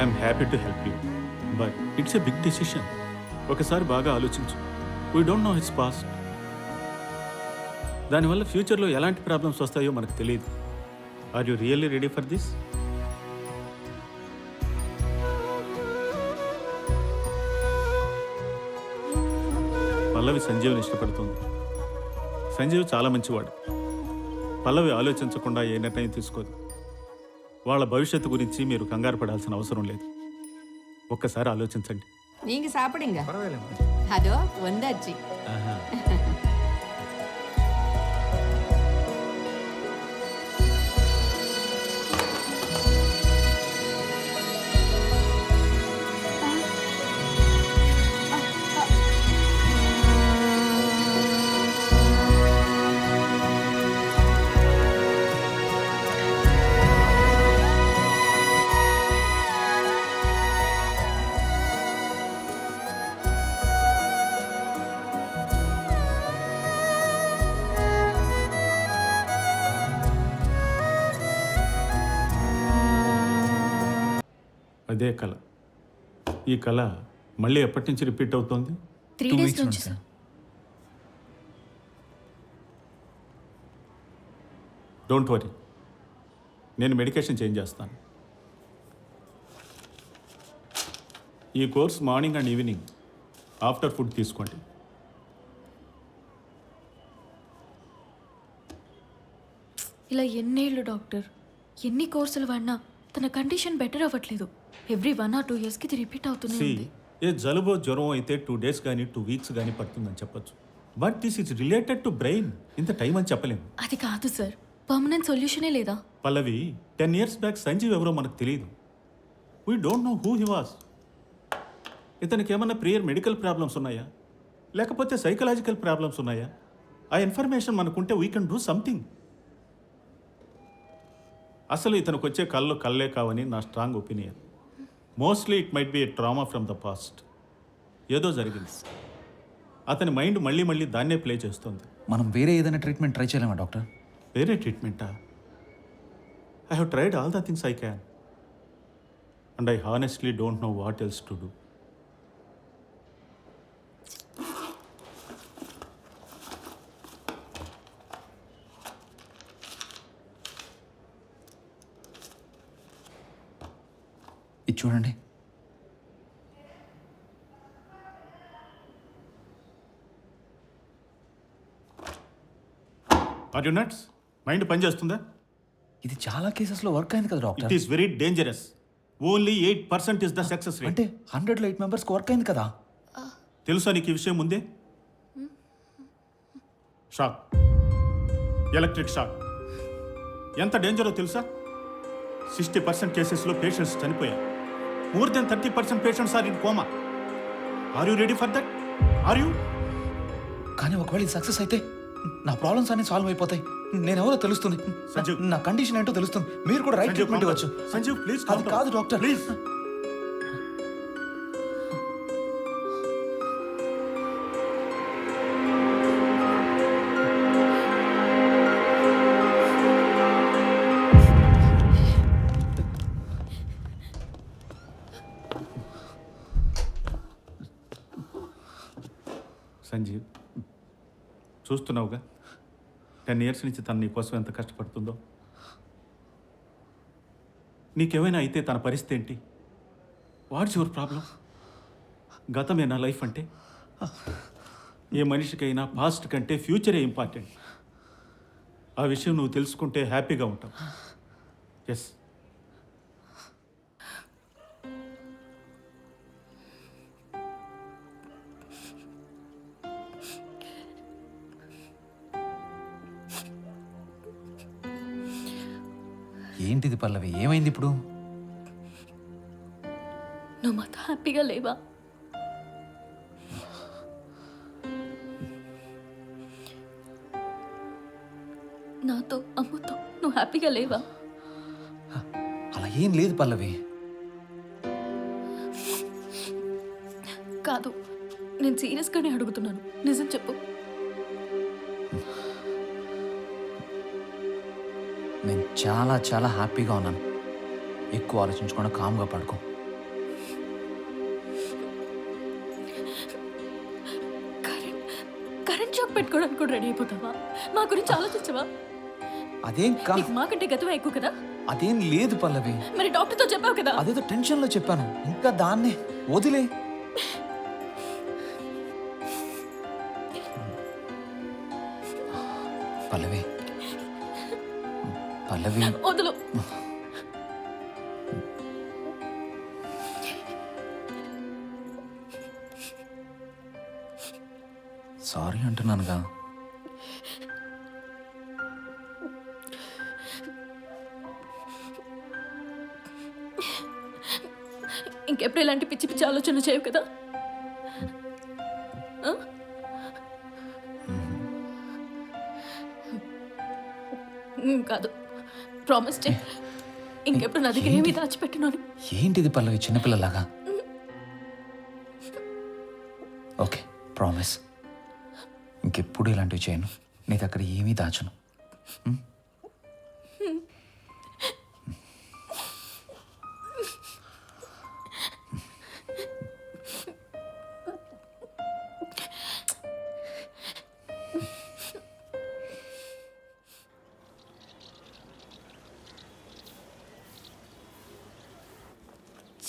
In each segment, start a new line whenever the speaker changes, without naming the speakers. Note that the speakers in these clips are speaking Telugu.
I'm happy to help you, but it's a big decision. ఒకసారి బాగా ఆలోచించు. We don't know his past. దానివల్ల ఫ్యూచర్లో ఎలాంటి ప్రాబ్లమ్స్ వస్తాయో మనకు తెలియదు. Are you really ready for this? Pallavi సంజీవ్ని ఇష్టపడుతుంది. సంజీవ్ చాలా మంచివాడు. పల్లవి ఆలోచించకుండా ఏ నిర్ణయం తీసుకోదు. వాళ్ళ భవిష్యత్తు గురించి మీరు కంగారు పడాల్సిన అవసరం లేదు. ఒక్కసారి ఆలోచించండి.
நீங்க சாப்பிடுங்க. அதோ வந்தாச்சு.
అదే కళ. ఈ కళ మళ్ళీ ఎప్పటి నుంచి రిపీట్ అవుతోంది?
3 days నుంచి సార్.
డోంట్ వరీ, నేను మెడికేషన్ చేంజ్ చేస్తాను. ఈ course morning and evening after food తీసుకోండి.
ఇలా ఎన్నేళ్ళు డాక్టర్, ఎన్ని కోర్సులు వాడినా తన కండిషన్ బెటర్ అవ్వట్లేదు. ఎవ్రీ 1 or 2 yearsకి ఇది రిపీట్ అవుతూనే ఉంది.
ఏ జలుబో జ్వరం అయితే 2 days కానీ 2 weeks కానీ పడుతుందని చెప్పొచ్చు. But this is related to brain. ఇంత టైం అని చెప్పలేము.
అది కాదు సార్, పర్మనెంట్ సొల్యూషనే లేదా?
పల్లవి, 10 years బ్యాక్ సంజీవ్ ఎవరో మనకు తెలియదు. We don't know who he was. ఇతనికి ఏమన్నా ప్రియర్ మెడికల్ ప్రాబ్లమ్స్ ఉన్నాయా, లేకపోతే సైకలాజికల్ ప్రాబ్లమ్స్ ఉన్నాయా? ఆ ఇన్ఫర్మేషన్ మనకుంటే వీ కెన్ డూ సంథింగ్. అసలు ఇతనికి వచ్చే కళ్ళు కళ్ళే కావని నా strong opinion. Mostly it might be a trauma from the past. ఏదో జరిగింది, అతని మైండ్ మళ్ళీ మళ్ళీ దాన్నే ప్లే చేస్తుంది.
మనం వేరే ఏదైనా ట్రీట్మెంట్ ట్రై చేయలేమా డాక్టర్?
వేరే ట్రీట్మెంటా? I have tried all the things I can and I honestly don't know what else to do.
ఇది చూడండి.
Are you nuts? మైండ్ పనిచేస్తుందా?
ఇది చాలా కేసెస్లో వర్క్ అయింది కదా doctor.
It is very dangerous. Only 8% is the success rate.
అంటే 100లో 8 మెంబర్స్కి వర్క్ అయింది కదా.
తెలుసా నీకు ఈ విషయం ముందే? షాక్, ఎలక్ట్రిక్ షాక్ ఎంత డేంజరో తెలుసా? 60% కేసెస్లో పేషెంట్స్ చనిపోయారు. More than 30% patients are in coma. Are you ready for that? Are you?
కానీ ఒకవేళ ఇది సక్సెస్ అయితే నా ప్రాబ్లమ్స్ అన్ని సాల్వ్ అయిపోతాయి. నేను ఎవరో తెలుస్తుంది,
సంజీవ్.
నా కండిషన్ ఏంటో తెలుస్తుంది. మీరు కూడా రైట్ ట్రీట్మెంట్ ఇవ్వచ్చు.
సంజీవ్ ప్లీజ్.
అది కాదు డాక్టర్,
ప్లీజ్. సంజీవ్, చూస్తున్నావుగా 10 years నుంచి తను నీ కోసం ఎంత కష్టపడుతుందో. నీకేమైనా అయితే తన పరిస్థితి ఏంటి? What's your problem? గతమే నా లైఫ్ అంటే? ఏ మనిషికైనా పాస్ట్ కంటే ఫ్యూచరే ఇంపార్టెంట్. ఆ విషయం నువ్వు తెలుసుకుంటే హ్యాపీగా ఉంటావు. ఎస్.
ఏంటిది పల్లవి, ఏమైంది ఇప్పుడు?
నువ్వు మాతో హ్యాపీగా లేవా? నాతో అమ్మతో నువ్వు హ్యాపీగా లేవా?
అలా ఏం లేదు పల్లవి.
కాదు, నేను సీరియస్గానే అడుగుతున్నాను, నిజం చెప్పు.
నేను చాలా చాలా హ్యాపీగా ఉన్నాను. ఎక్కువ ఆలోచించకుండా కామ్గా పడుకో.
కరెంట్ షాక్ పెట్టుకోవడానికి కూడా రెడీ అయిపోతావా? మా గురించి ఆలోచించవా?
అదేం కా
నీకు మాకంటే గతం ఎక్కువ కదా.
అదేం లేదు పల్లవి.
మరి డాక్టర్తో చెప్పావు కదా.
అదేదో టెన్షన్లో చెప్పాను. ఇంకా దాన్నే వదిలే. పల్లవి పల్లవి
వదులు.
సారీ అంటున్నానుగా.
ఇంకెప్పుడు ఇలాంటి పిచ్చి పిచ్చి ఆలోచన చేయవు కదా. ఆ? కాదు, ప్రామిస్ చేయి ఇంకెప్పుడు నా దగ్గర ఏమీ దాచిపెట్టినాను.
ఏంటిది పల్లవి చిన్నపిల్లలాగా? Okay promise. ఇంకెప్పుడు ఇలాంటివి చేయను. నీ దగ్గర ఏమీ దాచను.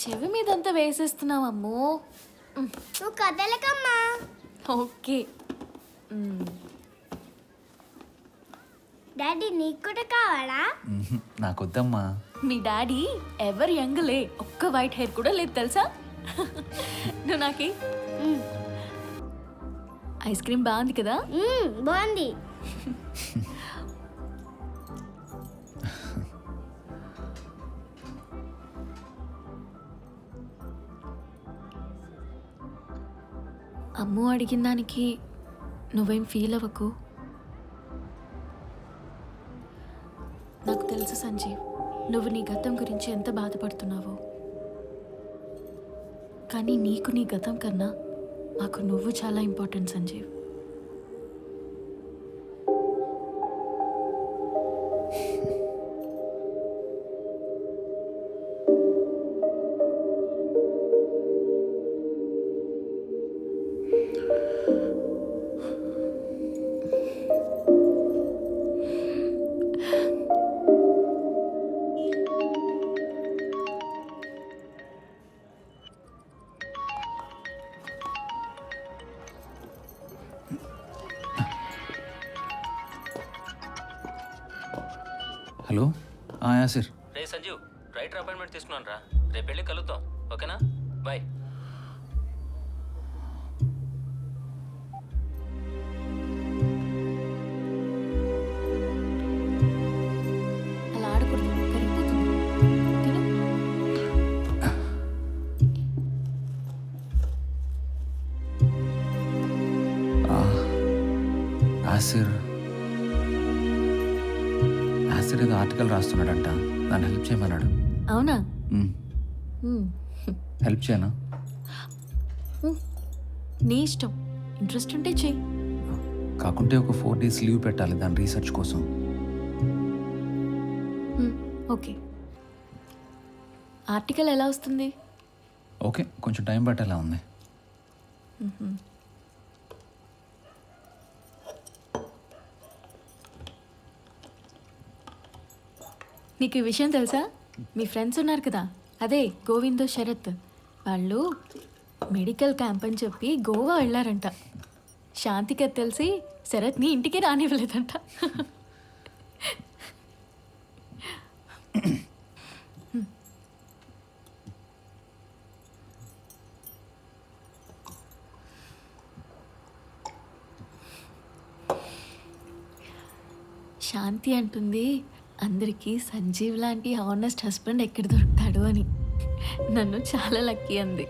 చెవి మీదంతా వేసేస్తున్నావమ్మో.
నువ్వు కదలకమ్మా.
ఓకే.
డాడీ నీకు కూడా కావాలా?
నాకొద్దమ్మా.
మీ డాడీ ఎవర్ యంగ్ లే, ఒక్క వైట్ హెయిర్ కూడా లేదు తెలుసా. నువ్వు నాకి ఐస్ క్రీమ్ బాగుంది కదా.
బాగుంది.
అమ్ము అడిగిన దానికి నువ్వేం ఫీల్ అవ్వకు. నాకు తెలుసు సంజీవ్, నువ్వు నీ గతం గురించి ఎంత బాధపడుతున్నావో. కానీ నీకు నీ గతం కన్నా మాకు నువ్వు చాలా ఇంపార్టెంట్ సంజీవ్.
హలో యాసిర్.
రే సంజీవ్, రైటర్ అపాయింట్మెంట్ తీసుకున్నాను రా. రేపు వెళ్ళి కలుద్దాం, ఓకేనా? బాయ్.
అలా ఆడకూడదు, కరిగిపోతుంది. ఓకేనా?
యాసిర్ ఏదో ఆర్టికల్ రాస్తున్నాడంట. నన్ను హెల్ప్ చేయమన్నాడు.
అవునా?
హెల్ప్ చేయనా?
నీ ఇష్టం, ఇంట్రెస్ట్ ఉంటే చెయ్యి.
కాకుంటే ఒక 4 days లీవ్ పెట్టాలి దాని రీసెర్చ్ కోసం.
ఓకే. ఆర్టికల్ ఎలా వస్తుంది?
ఓకే, కొంచెం టైం పట్టేలా ఉంది.
నీకు ఈ విషయం తెలుసా? మీ ఫ్రెండ్స్ ఉన్నారు కదా, అదే గోవిందో శరత్, వాళ్ళు మెడికల్ క్యాంప్ అని చెప్పి గోవా వెళ్ళారంట. శాంతికి అది తెలిసి శరత్ని ఇంటికి రానివ్వలేదంట. శాంతి అంటుంది అందరికీ సంజీవ్ లాంటి హానెస్ట్ హస్బెండ్ ఎక్కడ దొరుకుతాడు అని. నన్ను చాలా లక్కీ అంది.